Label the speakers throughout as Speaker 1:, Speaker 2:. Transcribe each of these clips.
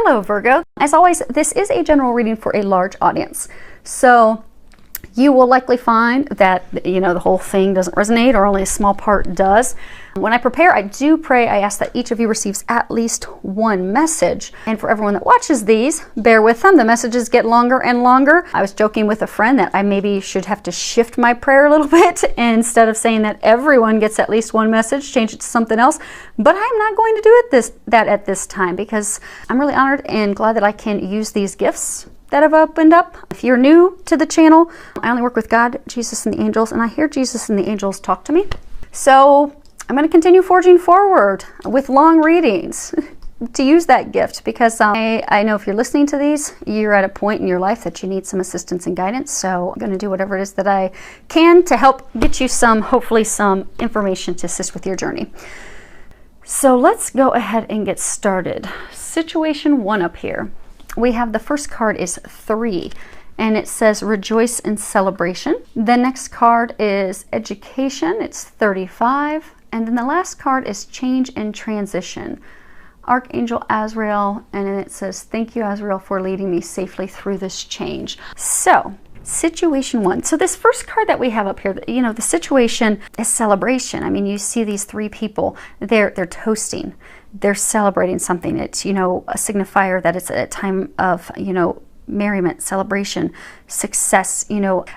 Speaker 1: Hello, Virgo. As always, this is a general reading for a large audience. So you will likely find that, the whole thing doesn't resonate or only a small part does. When I prepare, I do pray, I ask that each of you receives at least one message. And for everyone that watches these, bear with them. The messages get longer and longer. I was joking with a friend that I maybe should have to shift my prayer a little bit. Instead of saying that everyone gets at least one message, change it to something else. But I'm not going to do that at this time, because I'm really honored and glad that I can use these gifts that have opened up. If you're new to the channel, I only work with God, Jesus, and the angels, and I hear Jesus and the angels talk to me. So I'm going to continue forging forward with long readings to use that gift, because I know if you're listening to these, you're at a point in your life that you need some assistance and guidance. So I'm going to do whatever it is that I can to help get you hopefully some information to assist with your journey. So let's go ahead and get started. Situation 1 up here. We have the first card is 3, and it says rejoice in celebration. The next card is education. It's 35. And then the last card is change and transition. Archangel Azrael, and then it says, thank you, Azrael, for leading me safely through this change. So, situation 1. So this first card that we have up here, the situation is celebration. I mean, you see these 3 people, they're toasting. They're celebrating something. It's, a signifier that it's a time of, merriment, celebration, success,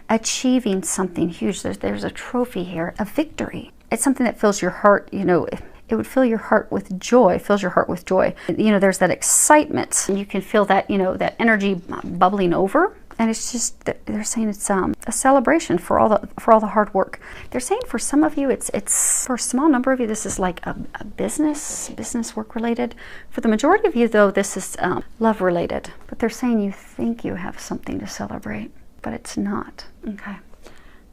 Speaker 1: achieving something huge. There's a trophy here, a victory. It's something that fills your heart, it would fill your heart with joy, fills your heart with joy. There's that excitement, and you can feel that, that energy bubbling over. And it's just, they're saying it's a celebration for all the hard work. They're saying for some of you, it's for a small number of you, this is like a business work related. For the majority of you, though, this is love related. But they're saying you think you have something to celebrate, but it's not. Okay.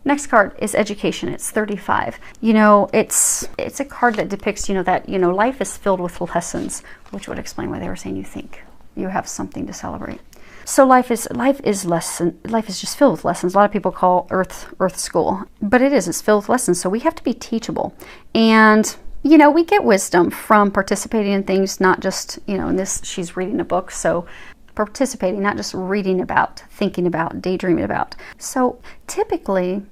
Speaker 1: Next card is education. It's 35. It's a card that depicts, that, life is filled with lessons, which would explain why they were saying you think you have something to celebrate. So life is just filled with lessons. A lot of people call Earth school, but it's filled with lessons. So we have to be teachable. And, we get wisdom from participating in things, not just, in this, she's reading a book. So participating, not just reading about, thinking about, daydreaming about. So typically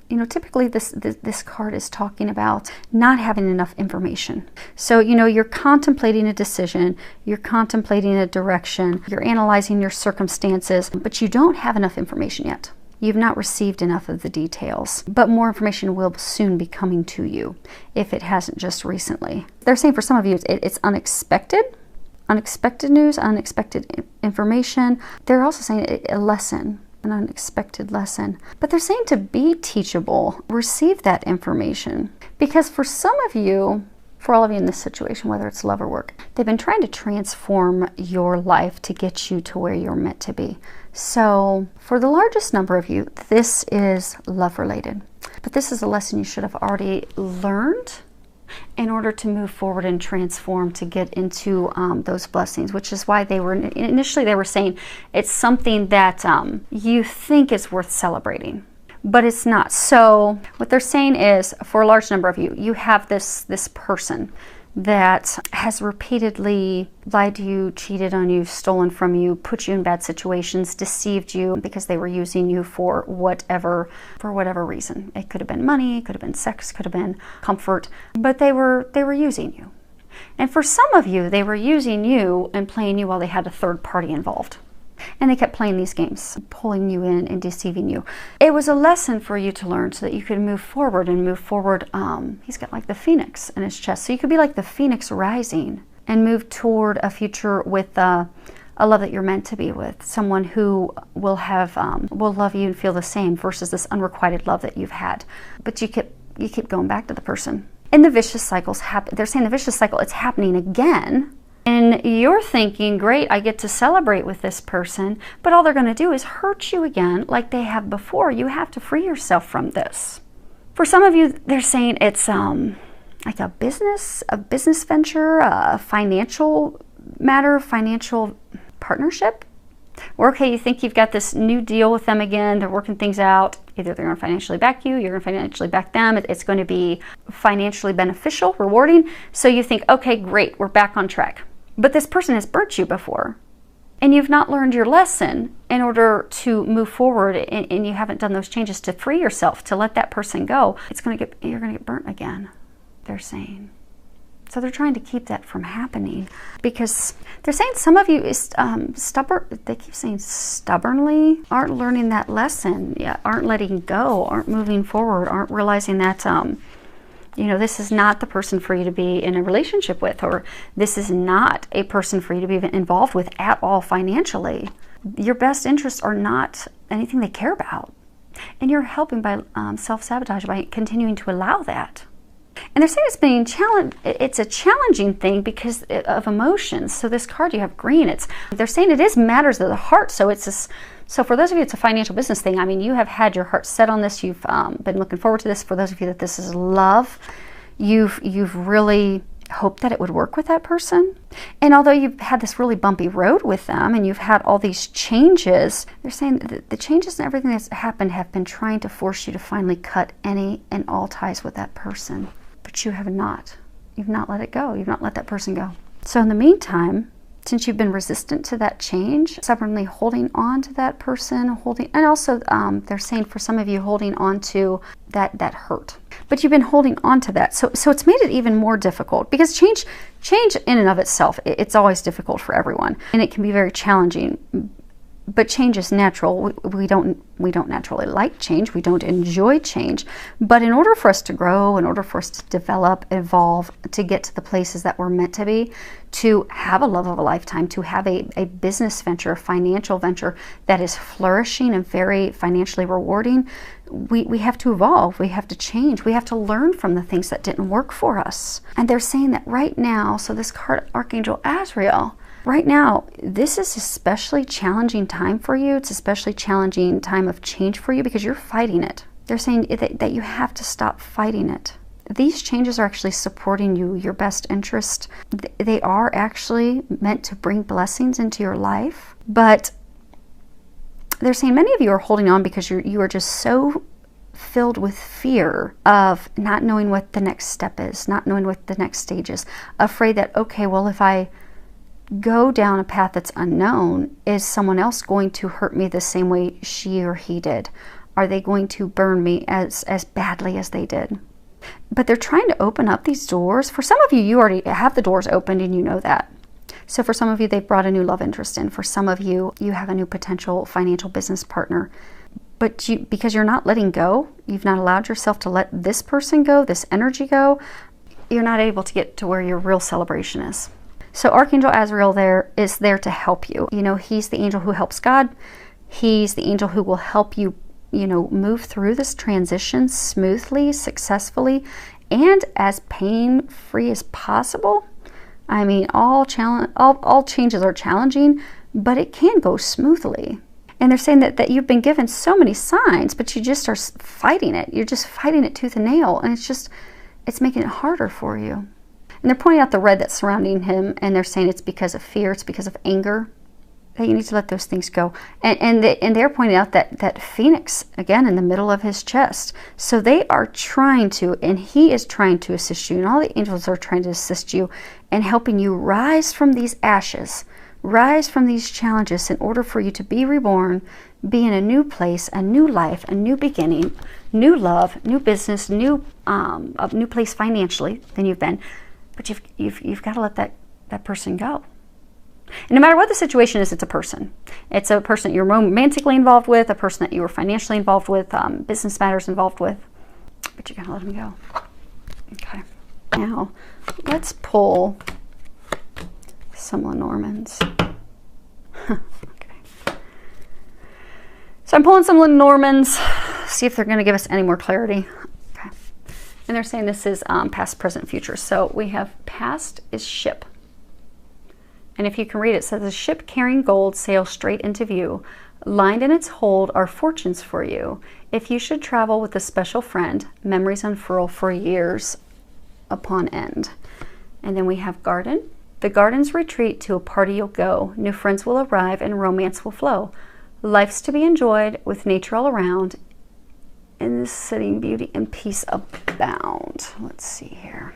Speaker 1: this card is talking about not having enough information. So, you're contemplating a decision, you're contemplating a direction, you're analyzing your circumstances, but you don't have enough information yet. You've not received enough of the details, but more information will soon be coming to you if it hasn't just recently. They're saying for some of you, it's unexpected news, unexpected information. They're also saying a lesson, an unexpected lesson. But they're saying to be teachable, receive that information. Because for some of you, for all of you in this situation, whether it's love or work, they've been trying to transform your life to get you to where you're meant to be. So for the largest number of you, this is love related. But this is a lesson you should have already learned in order to move forward and transform to get into those blessings, which is why they were saying it's something that you think is worth celebrating, but it's not. So what they're saying is, for a large number of you, you have this person that has repeatedly lied to you, cheated on you, stolen from you, put you in bad situations, deceived you because they were using you for whatever reason. It could have been money, it could have been sex, could have been comfort, but they were using you. And for some of you, they were using you and playing you while they had a third party involved. And they kept playing these games, pulling you in and deceiving you. It was a lesson for you to learn so that you could move forward. He's got like the phoenix in his chest. So you could be like the phoenix rising and move toward a future with a love that you're meant to be with. Someone who will love you and feel the same versus this unrequited love that you've had. But you keep going back to the person. And the vicious cycles happen. They're saying the vicious cycle, it's happening again. And you're thinking, great, I get to celebrate with this person, but all they're going to do is hurt you again like they have before. You have to free yourself from this. For some of you, they're saying it's like a business venture, a financial matter, financial partnership. Or okay, you think you've got this new deal with them again, they're working things out. Either they're going to financially back you, you're going to financially back them. It's going to be financially beneficial, rewarding. So you think, okay, great, we're back on track. But this person has burnt you before. and you've not learned your lesson in order to move forward, and you haven't done those changes to free yourself, to let that person go, you're going to get burnt again, they're saying. So they're trying to keep that from happening, because they're saying some of you is stubborn. They keep saying stubbornly aren't learning that lesson yet, aren't letting go, aren't moving forward, aren't realizing that this is not the person for you to be in a relationship with, or this is not a person for you to be involved with at all financially. Your best interests are not anything they care about, and you're helping by self-sabotage by continuing to allow that. And they're saying it's a challenging thing because of emotions. So this card, you have green. They're saying it is matters of the heart. So so for those of you, it's a financial business thing. I mean, you have had your heart set on this. You've been looking forward to this. For those of you that this is love, you've really hoped that it would work with that person. And although you've had this really bumpy road with them and you've had all these changes, they're saying that the changes and everything that's happened have been trying to force you to finally cut any and all ties with that person. But you have not. You've not let it go. You've not let that person go. So in the meantime, since you've been resistant to that change, stubbornly holding on to that person, and also they're saying for some of you holding on to that hurt. But you've been holding on to that. So it's made it even more difficult, because change in and of itself, it's always difficult for everyone. And it can be very challenging. But change is natural. We don't naturally like change. We don't enjoy change. But in order for us to grow, in order for us to develop, evolve, to get to the places that we're meant to be, to have a love of a lifetime, to have a business venture, a financial venture that is flourishing and very financially rewarding, we have to evolve. We have to change. We have to learn from the things that didn't work for us. And they're saying that right now, so this card, Archangel Azrael, right now, this is especially challenging time for you. It's especially challenging time of change for you because you're fighting it. They're saying that you have to stop fighting it. These changes are actually supporting you, your best interest. They are actually meant to bring blessings into your life. But they're saying many of you are holding on because you are just so filled with fear of not knowing what the next step is, not knowing what the next stage is. Afraid that, okay, well, if I go down a path that's unknown, is someone else going to hurt me the same way she or he did? Are they going to burn me as badly as they did? But they're trying to open up these doors. For some of you, you already have the doors opened and you know that. So for some of you, they've brought a new love interest in. For some of you, you have a new potential financial business partner. But because you're not letting go, you've not allowed yourself to let this person go, this energy go, you're not able to get to where your real celebration is. So Archangel Azrael is there to help you. He's the angel who helps God. He's the angel who will help you, move through this transition smoothly, successfully, and as pain-free as possible. I mean, all changes are challenging, but it can go smoothly. And they're saying that you've been given so many signs, but you just are fighting it. You're just fighting it tooth and nail, and it's making it harder for you. And they're pointing out the red that's surrounding him, and they're saying it's because of fear, it's because of anger, that you need to let those things go. And they're pointing out that phoenix, again, in the middle of his chest. So they are trying to, and he is trying to assist you, and all the angels are trying to assist you and helping you rise from these ashes, rise from these challenges in order for you to be reborn, be in a new place, a new life, a new beginning, new love, new business, a new place financially than you've been. But you've got to let that person go. And no matter what the situation is, it's a person. It's a person that you're romantically involved with, a person that you were financially involved with, business matters involved with. But you got to let them go. Okay. Now, let's pull some Lenormands. Okay. So I'm pulling some Lenormands, see if they're going to give us any more clarity. Okay. And they're saying this is past, present, future. So we have past is ship. And if you can read it, it says, a ship carrying gold sails straight into view. Lined in its hold are fortunes for you. If you should travel with a special friend, memories unfurl for years upon end. And then we have garden. The gardens retreat, to a party you'll go. New friends will arrive and romance will flow. Life's to be enjoyed with nature all around. In this city, beauty and peace abound. Let's see here.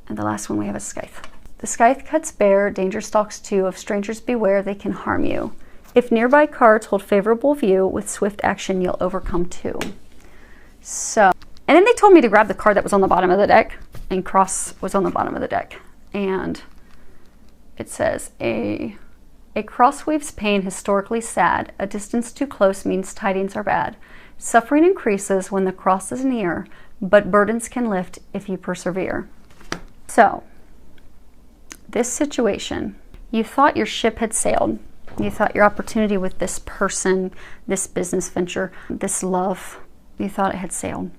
Speaker 1: And the last one we have is scythe. The sky cuts bare, danger stalks too, of strangers beware, they can harm you. If nearby cards hold favorable view, with swift action you'll overcome too. So, and then they told me to grab the card that was on the bottom of the deck, and cross was on the bottom of the deck. And it says, a cross weaves pain historically sad, a distance too close means tidings are bad. Suffering increases when the cross is near, but burdens can lift if you persevere. So, this situation, you thought your ship had sailed. You thought your opportunity with this person, this business venture, this love, you thought it had sailed.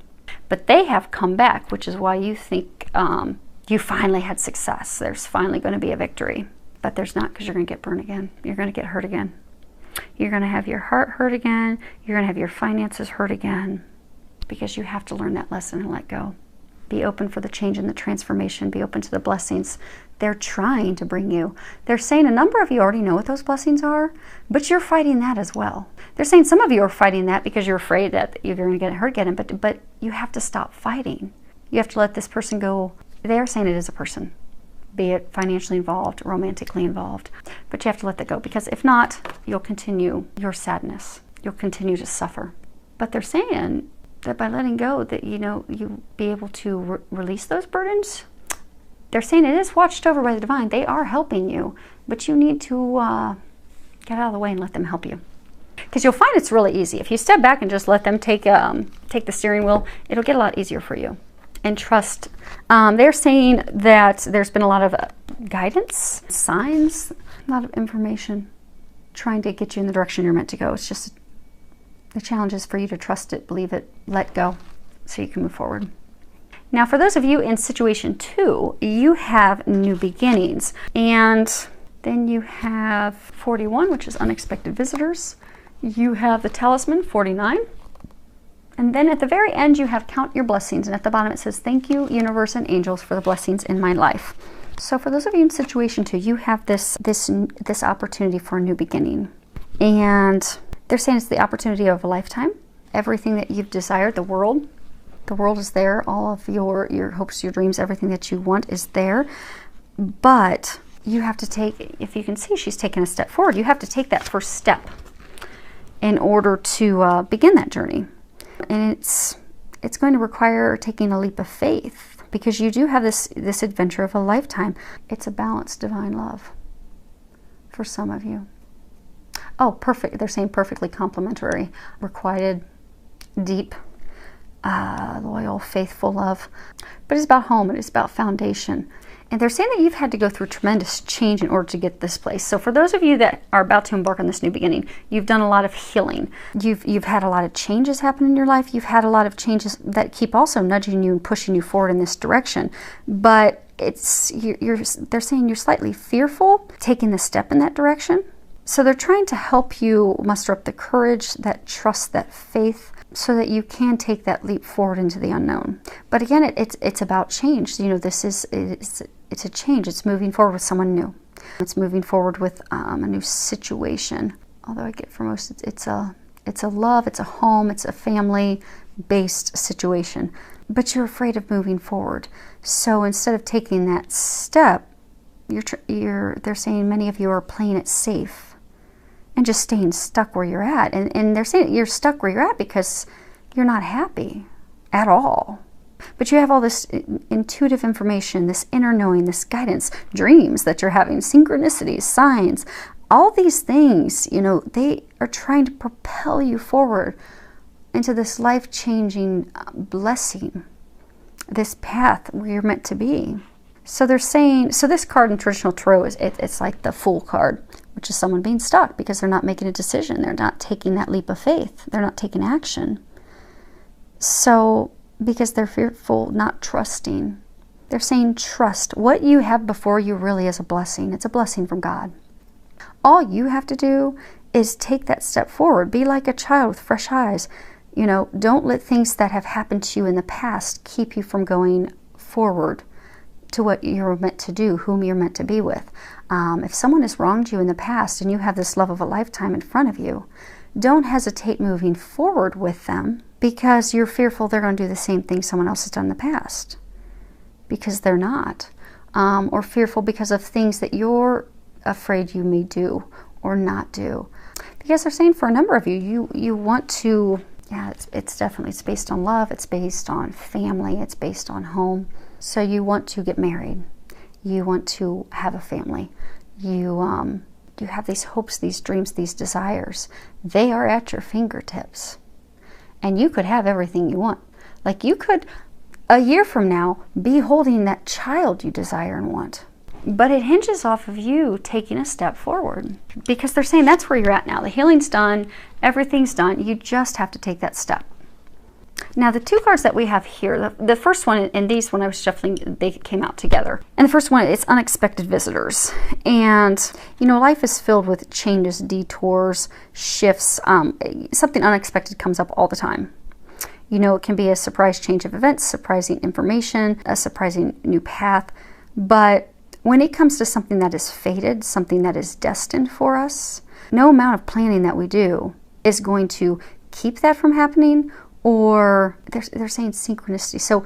Speaker 1: But they have come back, which is why you think you finally had success. There's finally going to be a victory. But there's not, because you're going to get burned again. You're going to get hurt again. You're going to have your heart hurt again. You're going to have your finances hurt again. Because you have to learn that lesson and let go. Be open for the change and the transformation. Be open to the blessings they're trying to bring you. They're saying a number of you already know what those blessings are, but you're fighting that as well. They're saying some of you are fighting that because you're afraid that you're going to get hurt again, but you have to stop fighting. You have to let this person go. They're saying it is a person, be it financially involved, romantically involved, but you have to let that go, because if not, you'll continue your sadness. You'll continue to suffer. But they're saying that by letting go, that you'll be able to release those burdens. They're saying it is watched over by the divine. They are helping you, but you need to get out of the way and let them help you. Because you'll find it's really easy. If you step back and just let them take the steering wheel, it'll get a lot easier for you. And trust. They're saying that there's been a lot of guidance, signs, a lot of information trying to get you in the direction you're meant to go. It's just the challenge is for you to trust it, believe it, let go, so you can move forward. Now, for those of you in situation 2, you have new beginnings. And then you have 41, which is unexpected visitors. You have the talisman, 49. And then at the very end, you have count your blessings. And at the bottom, it says, thank you, universe and angels, for the blessings in my life. So for those of you in situation 2, you have this opportunity for a new beginning. And they're saying it's the opportunity of a lifetime. Everything that you've desired, the world is there. All of your hopes, your dreams, everything that you want is there. But you have to take, if you can see, she's taking a step forward. You have to take that first step in order to begin that journey. And it's going to require taking a leap of faith, because you do have this adventure of a lifetime. It's a balanced divine love for some of you. Oh, perfect. They're saying perfectly complementary, requited, deep, loyal, faithful love. But it's about home, and it's about foundation. And they're saying that you've had to go through tremendous change in order to get this place. So for those of you that are about to embark on this new beginning, you've done a lot of healing. You've had a lot of changes happen in your life. You've had a lot of changes that keep also nudging you and pushing you forward in this direction. But they're saying you're slightly fearful taking the step in that direction. So they're trying to help you muster up the courage, that trust, that faith, so that you can take that leap forward into the unknown. But again, it's about change. It's a change. It's moving forward with someone new. It's moving forward with a new situation. Although I get for most, it's a love, it's a home, it's a family-based situation. But you're afraid of moving forward. So instead of taking that step, they're saying many of you are playing it safe and just staying stuck where you're at. And they're saying you're stuck where you're at because you're not happy at all. But you have all this intuitive information, this inner knowing, this guidance, dreams that you're having, synchronicities, signs, all these things, they are trying to propel you forward into this life-changing blessing, this path where you're meant to be. So they're saying, so this card in traditional tarot it's like the Fool card, which is someone being stuck because they're not making a decision. They're not taking that leap of faith. They're not taking action. So because they're fearful, not trusting. They're saying trust. What you have before you really is a blessing. It's a blessing from God. All you have to do is take that step forward. Be like a child with fresh eyes. Don't let things that have happened to you in the past keep you from going forward to what you're meant to do, whom you're meant to be with. If someone has wronged you in the past and you have this love of a lifetime in front of you, don't hesitate moving forward with them because you're fearful they're going to do the same thing someone else has done in the past. Because they're not. or fearful because of things that you're afraid you may do or not do. Because they're saying for a number of you, you want to, yeah, it's definitely, it's based on love, it's based on family, it's based on home. So you want to get married, you want to have a family, you have these hopes, these dreams, these desires. They are at your fingertips. And you could have everything you want. Like you could, a year from now, be holding that child you desire and want. But it hinges off of you taking a step forward. Because they're saying that's where you're at now. The healing's done, everything's done. You just have to take that step. Now the two cards that we have here, the first one, and these when I was shuffling, they came out together. And the first one, it's unexpected visitors. And, you know, life is filled with changes, detours, shifts. Something unexpected comes up all the time. You know, it can be a surprise change of events, surprising information, a surprising new path. But when it comes to something that is fated, something that is destined for us, no amount of planning that we do is going to keep that from happening, or they're saying synchronicity. So,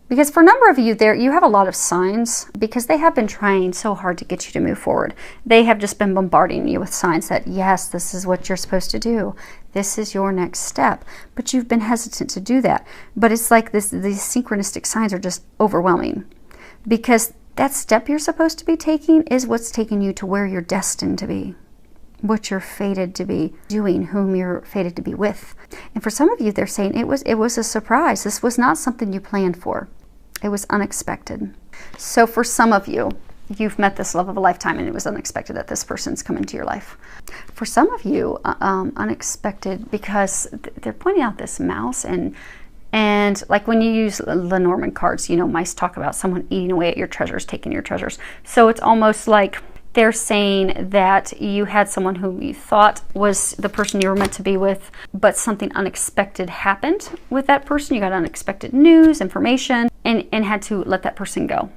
Speaker 1: because for a number of you there, you have a lot of signs because they have been trying so hard to get you to move forward. They have just been bombarding you with signs that, yes, this is what you're supposed to do. This is your next step. But you've been hesitant to do that. But it's like these synchronistic signs are just overwhelming. Because that step you're supposed to be taking is what's taking you to where you're destined to be. What you're fated to be doing, whom you're fated to be with. And for some of you, they're saying it was a surprise. This was not something you planned for. It was unexpected. So for some of you, you've met this love of a lifetime and it was unexpected that this person's come into your life. For some of you, unexpected because they're pointing out this mouse and like when you use Lenormand cards, you know, mice talk about someone eating away at your treasures, taking your treasures. So it's almost like they're saying that you had someone who you thought was the person you were meant to be with, but something unexpected happened with that person. You got unexpected news, information, and had to let that person go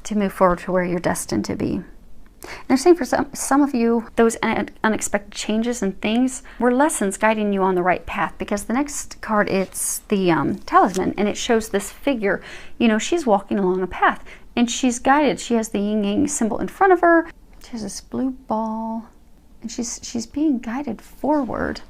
Speaker 1: to move forward to where you're destined to be. And they're saying for some of you, those unexpected changes and things were lessons guiding you on the right path, because the next card, it's the talisman, and it shows this figure. You know, she's walking along a path, and she's guided. She has the yin-yang symbol in front of her. She has this blue ball, and she's being guided forward.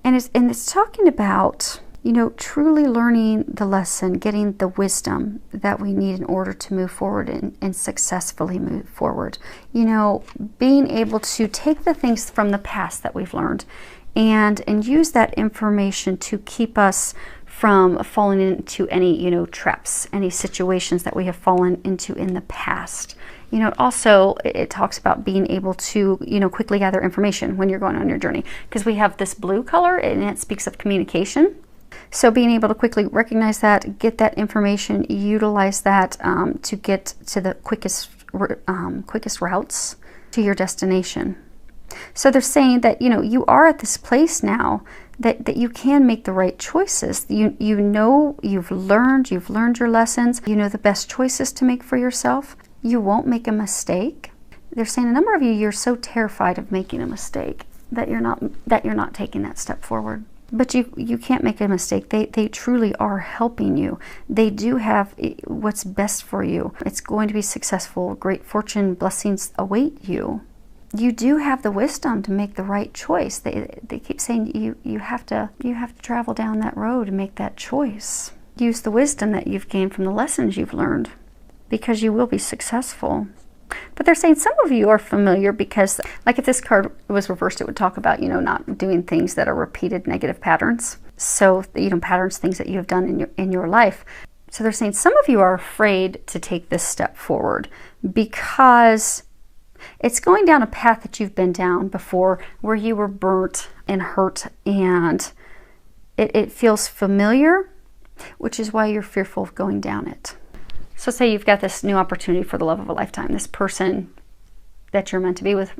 Speaker 1: And it's talking about, you know, truly learning the lesson, getting the wisdom that we need in order to move forward and successfully move forward. You know, being able to take the things from the past that we've learned and use that information to keep us from falling into any, you know, traps, any situations that we have fallen into in the past. You know, also it talks about being able to, you know, quickly gather information when you're going on your journey, because we have this blue color and it speaks of communication. So being able to quickly recognize that, get that information, utilize that to get to the quickest routes to your destination. So they're saying that, you know, you are at this place now that you can make the right choices. You know, you've learned your lessons. You know the best choices to make for yourself. You won't make a mistake. They're saying a number of you, you're so terrified of making a mistake that you're not taking that step forward. But you can't make a mistake. They truly are helping you. They do have what's best for you. It's going to be successful. Great fortune, blessings await you. You do have the wisdom to make the right choice. They keep saying you have to travel down that road and make that choice. Use the wisdom that you've gained from the lessons you've learned, because you will be successful. But they're saying some of you are familiar because, like, if this card was reversed, it would talk about, you know, not doing things that are repeated negative patterns. So, you know, patterns, things that you have done in your life. So they're saying some of you are afraid to take this step forward because it's going down a path that you've been down before, where you were burnt and hurt, and it feels familiar, which is why you're fearful of going down it. So say you've got this new opportunity for the love of a lifetime, this person that you're meant to be with,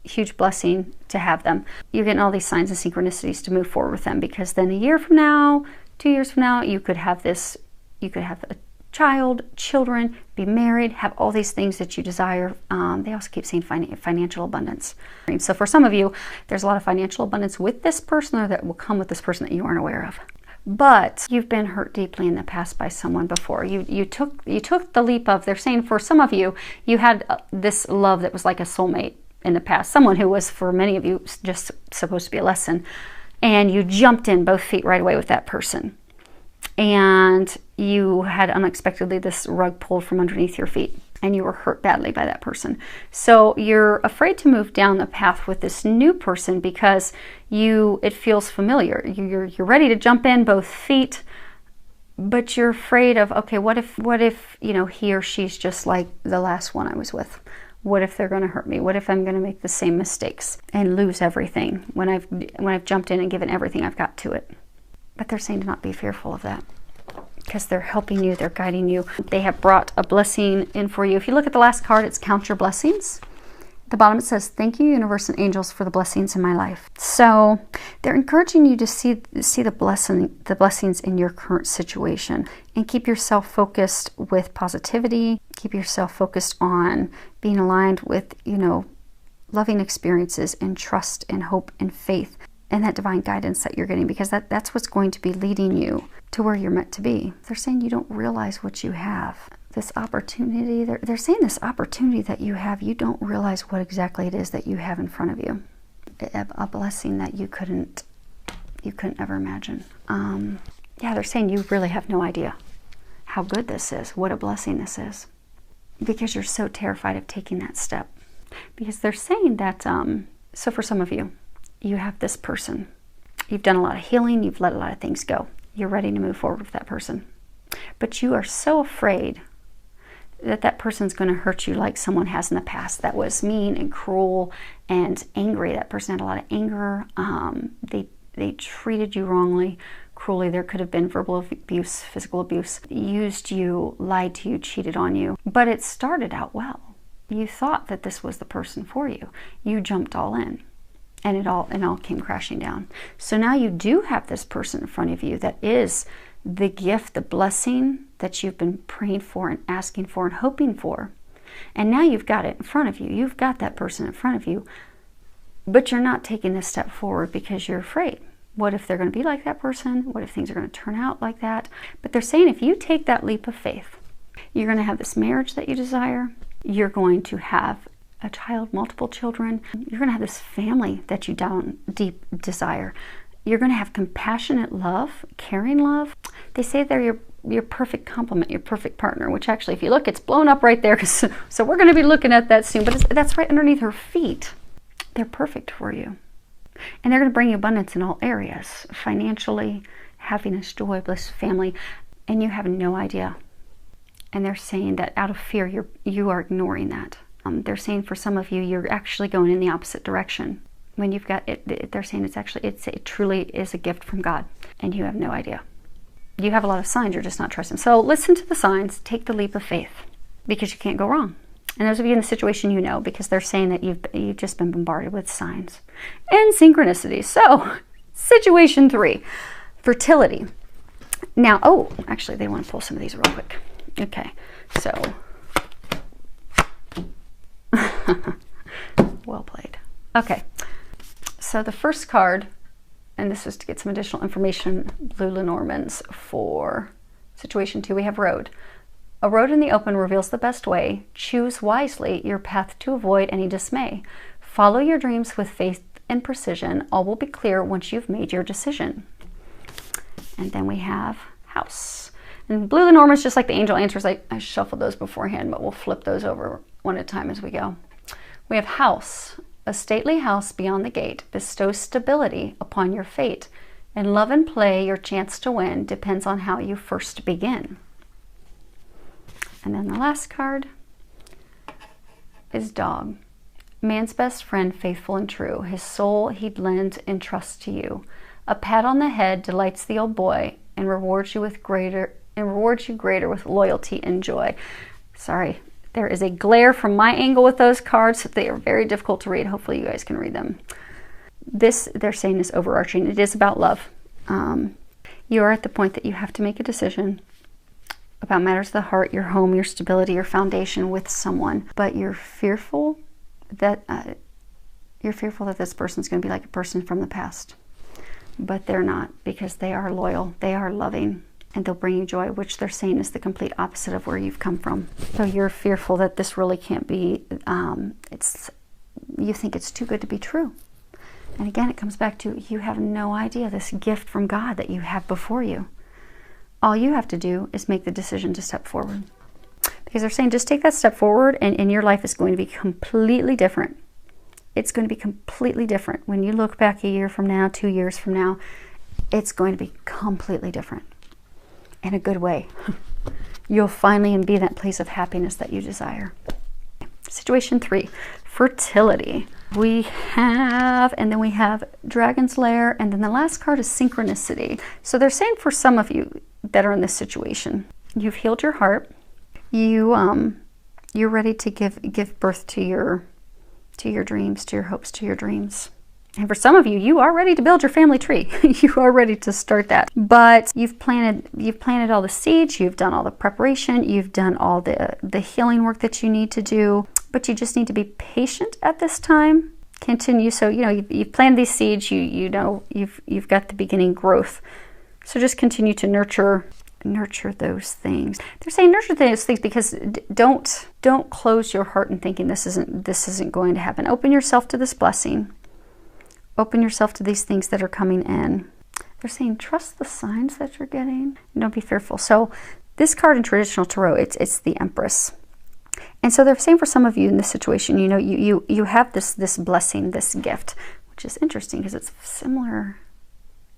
Speaker 1: huge blessing to have them. You're getting all these signs and synchronicities to move forward with them, because then a year from now, 2 years from now, you could have a child, children, be married, have all these things that you desire. They also keep saying financial abundance. So for some of you, there's a lot of financial abundance with this person, or that will come with this person that you aren't aware of. But you've been hurt deeply in the past by someone before. You took the leap of, they're saying for some of you, you had this love that was like a soulmate in the past, someone who was for many of you just supposed to be a lesson, and you jumped in both feet right away with that person, and you had unexpectedly this rug pulled from underneath your feet, and you were hurt badly by that person. So you're afraid to move down the path with this new person because it feels familiar. You're ready to jump in both feet, but you're afraid of, okay, what if he or she's just like the last one I was with? What if they're going to hurt me? What if I'm going to make the same mistakes and lose everything when I've jumped in and given everything I've got to it? But they're saying to not be fearful of that, because they're helping you, they're guiding you. They have brought a blessing in for you. If you look at the last card, it's Count Your Blessings. At the bottom it says, thank you, universe and angels, for the blessings in my life. So they're encouraging you to see the blessings in your current situation, and keep yourself focused with positivity. Keep yourself focused on being aligned with, loving experiences and trust and hope and faith and that divine guidance that you're getting, because that's what's going to be leading you to where you're meant to be. They're saying you don't realize what you have. This opportunity, they're saying this opportunity that you have, you don't realize what exactly it is that you have in front of you. A blessing that you couldn't ever imagine. They're saying you really have no idea how good this is, what a blessing this is, because you're so terrified of taking that step. Because they're saying that, so for some of you, you have this person. You've done a lot of healing, you've let a lot of things go. You're ready to move forward with that person. But you are so afraid that person's going to hurt you like someone has in the past that was mean and cruel and angry. That person had a lot of anger. They treated you wrongly, cruelly. There could have been verbal abuse, physical abuse, used you, lied to you, cheated on you. But it started out well. You thought that this was the person for you. You jumped all in, and it all came crashing down. So now you do have this person in front of you that is the gift, the blessing that you've been praying for and asking for and hoping for. And now you've got it in front of you. You've got that person in front of you, but you're not taking this step forward because you're afraid. What if they're going to be like that person? What if things are going to turn out like that? But they're saying if you take that leap of faith, you're going to have this marriage that you desire. You're going to have a child, multiple children. You're going to have this family that you down deep desire. You're going to have compassionate love, caring love. They say they're your perfect complement, your perfect partner, which actually, if you look, it's blown up right there. So we're going to be looking at that soon, but that's right underneath her feet. They're perfect for you. And they're going to bring you abundance in all areas, financially, happiness, joy, bliss, family, and you have no idea. And they're saying that out of fear, you are ignoring that. They're saying for some of you, you're actually going in the opposite direction. When you've got it, they're saying it truly is a gift from God, and you have no idea. You have a lot of signs, you're just not trusting. So listen to the signs, take the leap of faith, because you can't go wrong. And those of you in the situation, because they're saying that you've just been bombarded with signs and synchronicities. So situation 3, fertility. Now, actually they want to pull some of these real quick. Okay, so well played. Okay. So the first card, and this is to get some additional information, Blue Lenormands, for situation 2, we have road. A road in the open reveals the best way. Choose wisely your path to avoid any dismay. Follow your dreams with faith and precision. All will be clear once you've made your decision. And then we have house. And Blue Lenormands, just like the angel answers, I shuffled those beforehand, but we'll flip those over one at a time as we go. We have house. A stately house beyond the gate bestows stability upon your fate. In love and play, your chance to win depends on how you first begin. And then the last card is dog. Man's best friend, faithful and true. His soul he'd lend in trust to you. A pat on the head delights the old boy and rewards you greater with loyalty and joy. Sorry. There is a glare from my angle with those cards. They are very difficult to read. Hopefully you guys can read them. This, they're saying, is overarching. It is about love. You are at the point that you have to make a decision about matters of the heart, your home, your stability, your foundation with someone. But you're fearful that this person's going to be like a person from the past. but they're not, because they are loyal, they are loving, and they'll bring you joy, which they're saying is the complete opposite of where you've come from. So you're fearful that this really can't be, you think it's too good to be true. And again, it comes back to, you have no idea this gift from God that you have before you. All you have to do is make the decision to step forward. Because they're saying, just take that step forward and your life is going to be completely different. It's going to be completely different. When you look back a year from now, 2 years from now, it's going to be completely different. In a good way. You'll finally be in that place of happiness that you desire. Situation 3, fertility. We have Dragon's Lair, and then the last card is Synchronicity. So they're saying for some of you that are in this situation, you've healed your heart. You're ready to give birth to your dreams, to your hopes, to your dreams. And for some of you, you are ready to build your family tree. You are ready to start that. But you've planted all the seeds, you've done all the preparation, you've done all the healing work that you need to do. But you just need to be patient at this time. Continue. So, you've planted these seeds, you've got the beginning growth. So just continue to nurture those things. They're saying nurture those things because don't close your heart and thinking this isn't going to happen. Open yourself to this blessing. Open yourself to these things that are coming in. They're saying trust the signs that you're getting. Don't be fearful. So this card in traditional tarot, it's the Empress. And so they're saying for some of you in this situation, you have this blessing, this gift, which is interesting because it's similar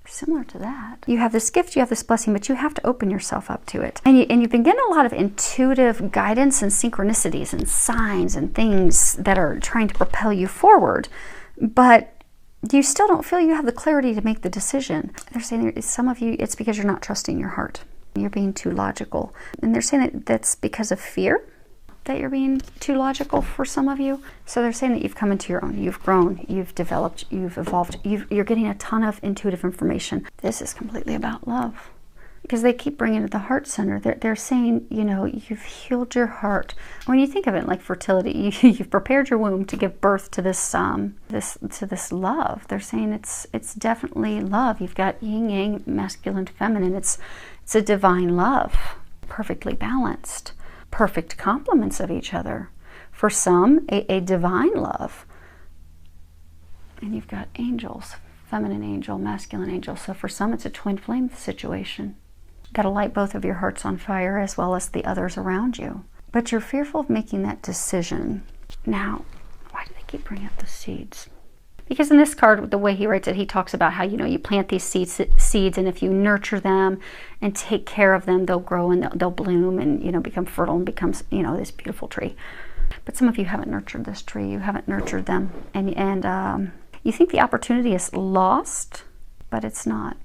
Speaker 1: to that. You have this gift, you have this blessing, but you have to open yourself up to it. And you've been getting a lot of intuitive guidance and synchronicities and signs and things that are trying to propel you forward. But you still don't feel you have the clarity to make the decision. They're saying some of you, it's because you're not trusting your heart. You're being too logical. And they're saying that's because of fear that you're being too logical for some of you. So they're saying that you've come into your own, you've grown, you've developed, you've evolved, you're getting a ton of intuitive information. This is completely about love. Because they keep bringing it to the heart center. They're saying, you've healed your heart. When you think of it like fertility, you've prepared your womb to give birth to this love. They're saying it's definitely love. You've got yin yang, masculine, feminine. It's a divine love, perfectly balanced, perfect complements of each other. For some, a divine love. And you've got angels, feminine angel, masculine angel. So for some, it's a twin flame situation. Got to light both of your hearts on fire as well as the others around you. But you're fearful of making that decision. Now, why do they keep bringing up the seeds? Because in this card, the way he writes it, he talks about how, you plant these seeds, and if you nurture them and take care of them, they'll grow and they'll bloom and, become fertile and becomes, this beautiful tree. But some of you haven't nurtured this tree. You haven't nurtured them. And you think the opportunity is lost, but it's not.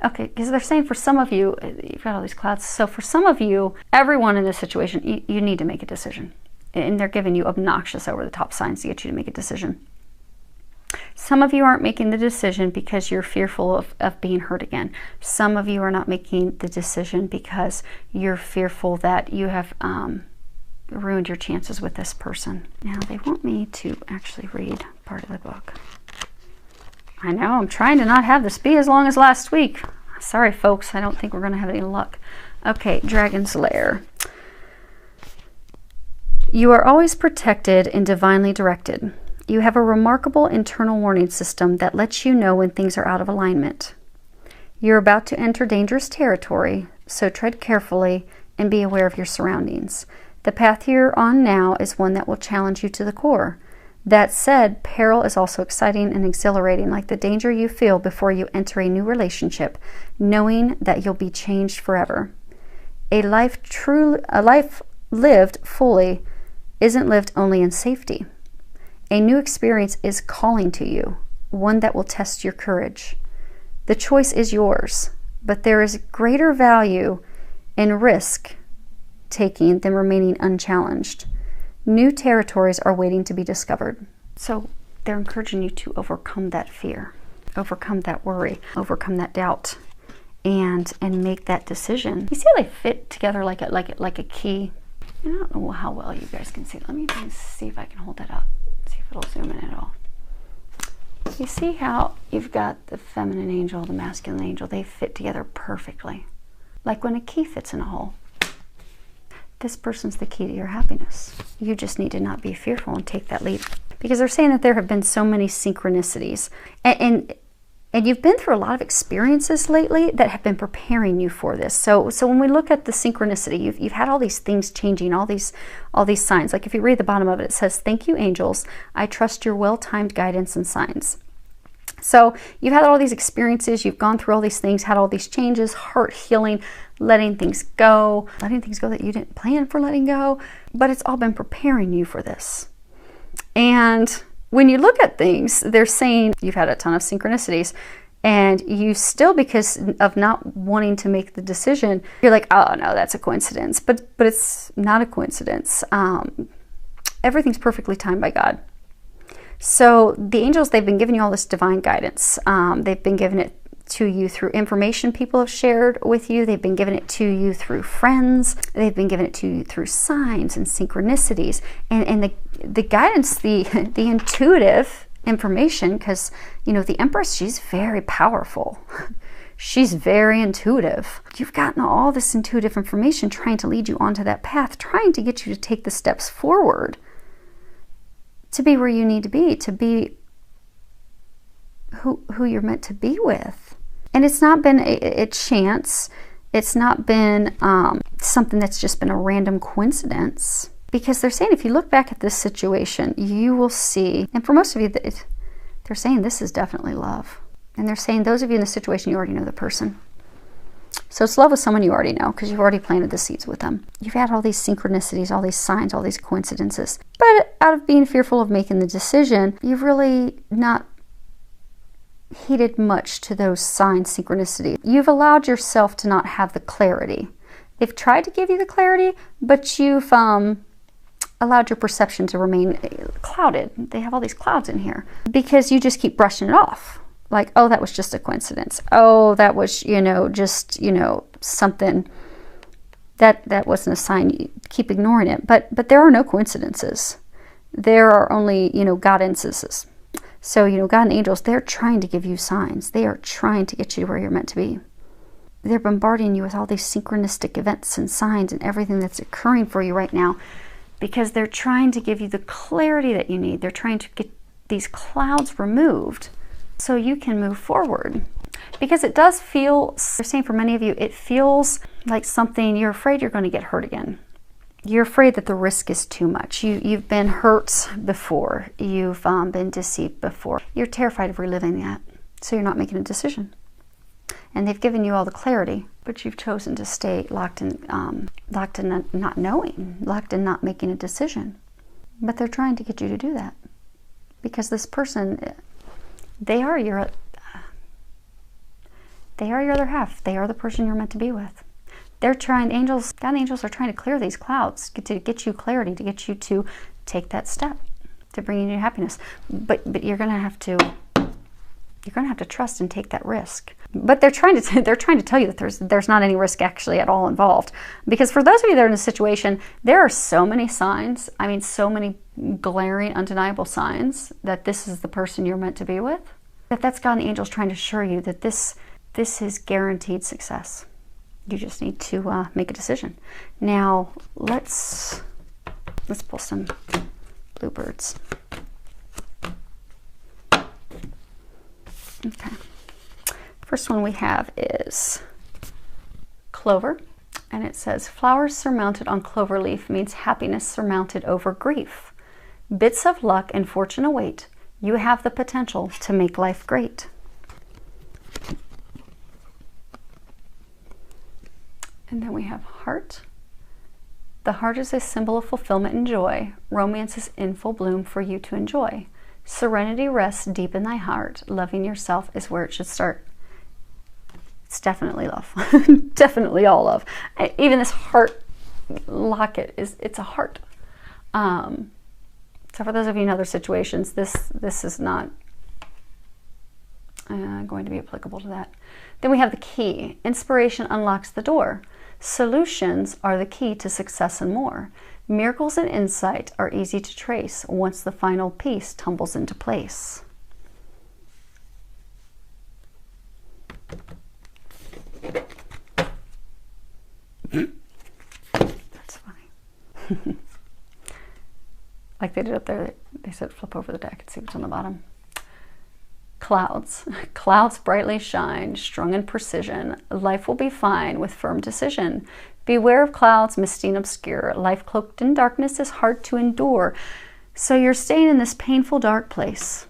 Speaker 1: Okay, because they're saying for some of you, you've got all these clouds. So for some of you, everyone in this situation, you need to make a decision. And they're giving you obnoxious over-the-top signs to get you to make a decision. Some of you aren't making the decision because you're fearful of being hurt again. Some of you are not making the decision because you're fearful that you have ruined your chances with this person. Now, they want me to actually read part of the book. I know, I'm trying to not have this be as long as last week. Sorry, folks, I don't think we're going to have any luck. Okay, Dragon's Lair. You are always protected and divinely directed. You have a remarkable internal warning system that lets you know when things are out of alignment. You're about to enter dangerous territory, so tread carefully and be aware of your surroundings. The path you're on now is one that will challenge you to the core. That said, peril is also exciting and exhilarating, like the danger you feel before you enter a new relationship, knowing that you'll be changed forever. A life lived fully isn't lived only in safety. A new experience is calling to you, one that will test your courage. The choice is yours, but there is greater value in risk taking than remaining unchallenged. New territories are waiting to be discovered. So they're encouraging you to overcome that fear, overcome that worry, overcome that doubt, and make that decision. You see how they fit together like a key? I don't know how well you guys can see. Let me see if I can hold that up. See if it'll zoom in at all. You see how you've got the feminine angel, the masculine angel, they fit together perfectly. Like when a key fits in a hole. This person's the key to your happiness. You just need to not be fearful and take that leap. Because they're saying that there have been so many synchronicities. And you've been through a lot of experiences lately that have been preparing you for this. So when we look at the synchronicity, you've had all these things changing, all these signs. Like if you read the bottom of it, it says, "Thank you, angels. I trust your well-timed guidance and signs." So you've had all these experiences, you've gone through all these things, had all these changes, heart healing, letting things go that you didn't plan for letting go, but it's all been preparing you for this. And when you look at things, they're saying you've had a ton of synchronicities, and you still, because of not wanting to make the decision, you're like, oh no, that's a coincidence. But it's not a coincidence. Everything's perfectly timed by God. So the angels, they've been giving you all this divine guidance. They've been giving it to you through information people have shared with you. They've been giving it to you through friends. They've been giving it to you through signs and synchronicities. And the guidance, the intuitive information, because, you know, the Empress, she's very powerful. She's very intuitive. You've gotten all this intuitive information trying to lead you onto that path, trying to get you to take the steps forward to be where you need to be who you're meant to be with. And it's not been a chance. It's not been something that's just been a random coincidence. Because they're saying if you look back at this situation, you will see, and for most of you, they're saying this is definitely love. And they're saying those of you in the situation, you already know the person. So it's love with someone you already know, because you've already planted the seeds with them. You've had all these synchronicities, all these signs, all these coincidences. But out of being fearful of making the decision, you've really not heeded much to those signs, synchronicities. You've allowed yourself to not have the clarity. They've tried to give you the clarity, but you've allowed your perception to remain clouded. They have all these clouds in here because you just keep brushing it off. Like, oh, that was just a coincidence. Oh, that was, just, something that wasn't a sign. You keep ignoring it. But there are no coincidences. There are only, guidances. So, God and angels, they're trying to give you signs. They are trying to get you to where you're meant to be. They're bombarding you with all these synchronistic events and signs and everything that's occurring for you right now, because they're trying to give you the clarity that you need. They're trying to get these clouds removed so you can move forward. Because it does feel, they're saying for many of you, it feels like something, you're afraid you're going to get hurt again. You're afraid that the risk is too much. You've been hurt before. You've been deceived before. You're terrified of reliving that. So you're not making a decision. And they've given you all the clarity, but you've chosen to stay locked in not knowing, locked in not making a decision. But they're trying to get you to do that. Because this person, they are your other half. They are the person you're meant to be with. They're trying, God and angels are trying to clear these clouds, to get you clarity, to get you to take that step, to bring you happiness. But you're gonna have to trust and take that risk. But they're trying to tell you that there's not any risk actually at all involved. Because for those of you that are in a situation, there are so many signs, so many glaring, undeniable signs that this is the person you're meant to be with. That's God and angels trying to assure you that this is guaranteed success. You just need to make a decision. Now, let's pull some bluebirds. Okay. First one we have is clover, and it says, flowers surmounted on clover leaf means happiness surmounted over grief. Bits of luck and fortune await. You have the potential to make life great. And then we have heart. The heart is a symbol of fulfillment and joy. Romance is in full bloom for you to enjoy. Serenity rests deep in thy heart. Loving yourself is where it should start. It's definitely love. Definitely all love. Even this heart locket, it's a heart. So for those of you in other situations, this is not going to be applicable to that. Then we have the key. Inspiration unlocks the door. Solutions are the key to success and more. Miracles and insight are easy to trace once the final piece tumbles into place. That's funny. Like they did up there, they said flip over the deck and see what's on the bottom. Clouds. Clouds brightly shine, strung in precision. Life will be fine with firm decision. Beware of clouds, misty and obscure. Life cloaked in darkness is hard to endure. So you're staying in this painful, dark place,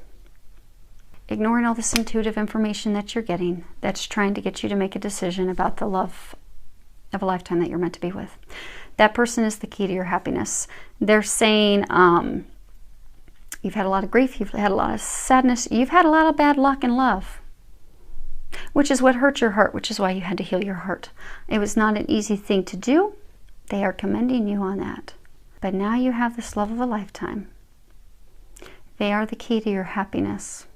Speaker 1: ignoring all this intuitive information that you're getting that's trying to get you to make a decision about the love of a lifetime that you're meant to be with. That person is the key to your happiness. They're saying you've had a lot of grief, you've had a lot of sadness, you've had a lot of bad luck in love, which is what hurt your heart, which is why you had to heal your heart. It was not an easy thing to do. They are commending you on that. But now you have this love of a lifetime. They are the key to your happiness.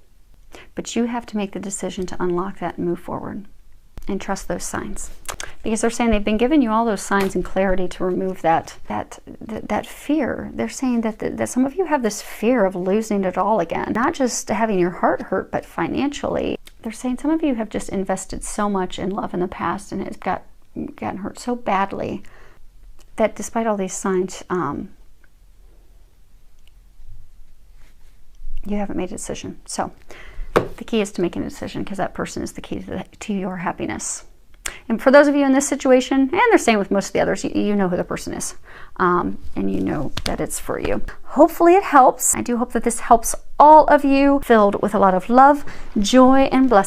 Speaker 1: But you have to make the decision to unlock that and move forward and trust those signs. Because they're saying they've been giving you all those signs and clarity to remove that fear. They're saying that some of you have this fear of losing it all again. Not just having your heart hurt, but financially. They're saying some of you have just invested so much in love in the past and it's gotten hurt so badly that despite all these signs, you haven't made a decision. So the key is to making a decision, because that person is the key to your happiness. And for those of you in this situation, and they're saying with most of the others, you know who the person is, and you know that it's for you. Hopefully it helps. I do hope that this helps all of you, filled with a lot of love, joy, and blessing.